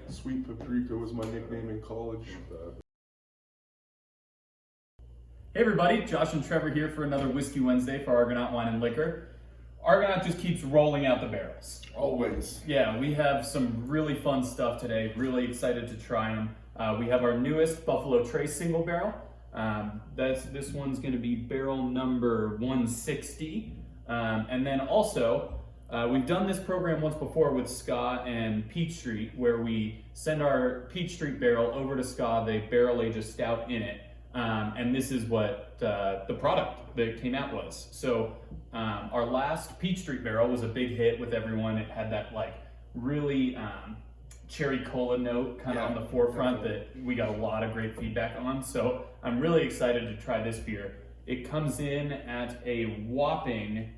Sweet Paprika was my nickname in college. Hey everybody, Josh and Trevor here for another Whiskey Wednesday for Argonaut Wine and Liquor. Argonaut just keeps rolling out the barrels. Always. Yeah, we have some really fun stuff today. Really excited to try them. We have our newest Buffalo Trace single barrel. This one's going to be barrel number 160. And then also, we've done this program once before with Ska and Peach Street, where we send our Peach Street barrel over to Ska. They barrel age a stout in it. And this is what the product that came out was. So our last Peach Street barrel was a big hit with everyone. It had that like really cherry cola note kind of on the forefront that we got a lot of great feedback on. So I'm really excited to try this beer. It comes in at a whopping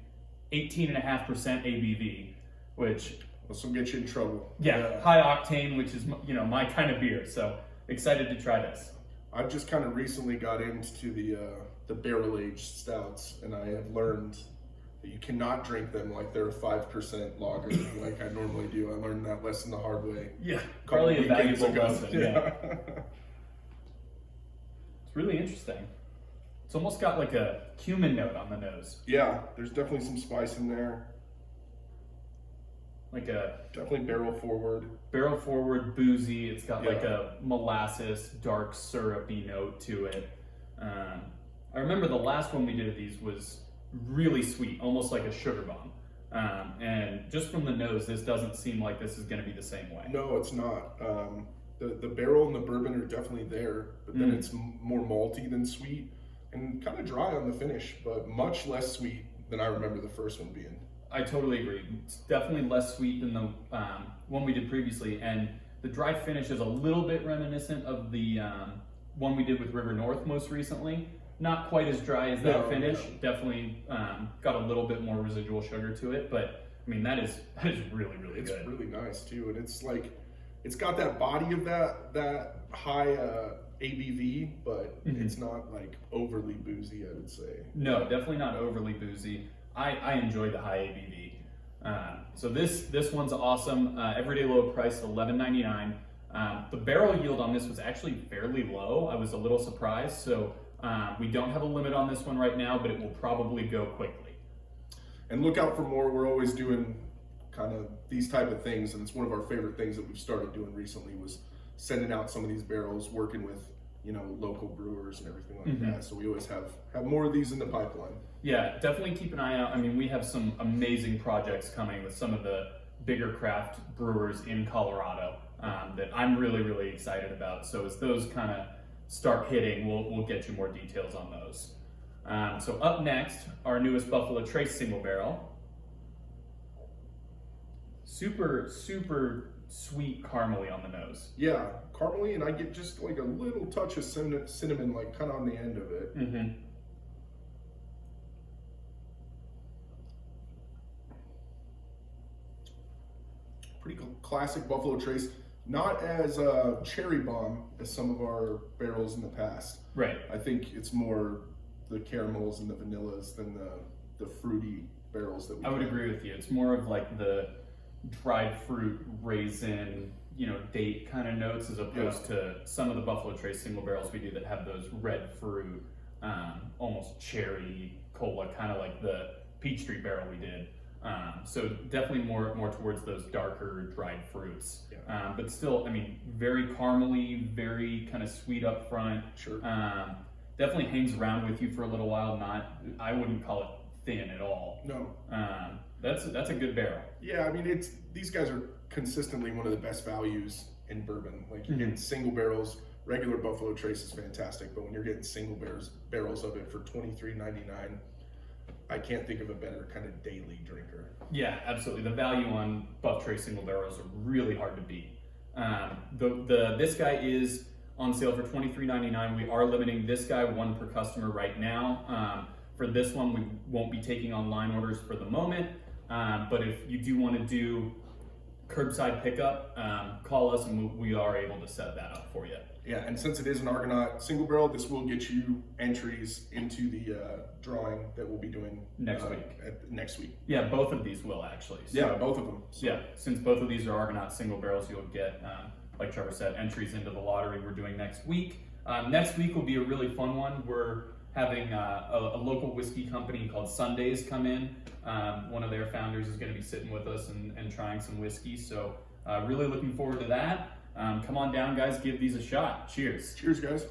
18.5% ABV, which this will get you in trouble. Yeah, high octane, which is my kind of beer. So excited to try this. I've just kind of recently got into the barrel aged stouts, and I have learned that you cannot drink them like they're a 5% lager like I normally do. I learned that lesson the hard way. Yeah, probably a valuable lesson. Yeah. It's really interesting. It's almost got like a cumin note on the nose. Yeah, there's definitely some spice in there. Like a definitely barrel forward, boozy. It's got like a molasses, dark syrupy note to it. I remember the last one we did of these was really sweet, almost like a sugar bomb. And just from the nose, this doesn't seem like this is going to be the same way. No, it's not. The barrel and the bourbon are definitely there, but then it's more malty than sweet and kind of dry on the finish, but much less sweet than I remember the first one being. I totally agree. It's definitely less sweet than the one we did previously, and the dry finish is a little bit reminiscent of the one we did with River North most recently. Not quite as dry as that finish. No. Definitely got a little bit more residual sugar to it, but I mean that is really good. It's really nice too, and it's like it's got that body of that high ABV, but it's not like overly boozy, I would say. No, definitely not overly boozy. I enjoy the high ABV. So this one's awesome. Everyday low price, $11.99. The barrel yield on this was actually fairly low. I was a little surprised. So we don't have a limit on this one right now, but it will probably go quickly. And look out for more. We're always doing kind of these type of things, and it's one of our favorite things that we've started doing recently was sending out some of these barrels, working with local brewers and everything like that. So we always have more of these in the pipeline. Yeah, definitely keep an eye out. I mean, we have some amazing projects coming with some of the bigger craft brewers in Colorado that I'm really excited about. So as those kind of start hitting, we'll get you more details on those. So up next, our newest Buffalo Trace single barrel. Super sweet caramely on the nose. Yeah, caramely, and I get just like a little touch of cinnamon like kind of on the end of it. Pretty classic Buffalo Trace. Not as cherry bomb as some of our barrels in the past. Right. I think it's more the caramels and the vanillas than the fruity barrels that we I would agree with you. It's more of like the dried fruit, raisin, date kind of notes as opposed to some of the Buffalo Trace single barrels we do that have those red fruit, almost cherry cola, kind of like the Peach Street barrel we did. So definitely more towards those darker dried fruits, but still, I mean, very caramely, very kind of sweet up front. Sure. Definitely hangs around with you for a little while. I wouldn't call it thin at all. No. That's a good barrel. Yeah, I mean, these guys are consistently one of the best values in bourbon. Like you're getting single barrels. Regular Buffalo Trace is fantastic, but when you're getting single barrels of it for $23.99. I can't think of a better kind of daily drinker. Yeah, absolutely. The value on Buff Trace single barrels are really hard to beat. This guy is on sale for $23.99. We are limiting this guy one per customer right now. For this one, we won't be taking online orders for the moment. But if you do want to do curbside pickup, call us and we are able to set that up for you. Yeah, and since it is an Argonaut single barrel, this will get you entries into the drawing that we'll be doing next week. Yeah, both of these will actually. So, yeah, both of them. So. Yeah, since both of these are Argonaut single barrels, you'll get like Trevor said, entries into the lottery we're doing next week. Next week will be a really fun one. We're having a local whiskey company called Sundays come in. One of their founders is going to be sitting with us and trying some whiskey. So really looking forward to that. Come on down, guys. Give these a shot. Cheers. Cheers, guys.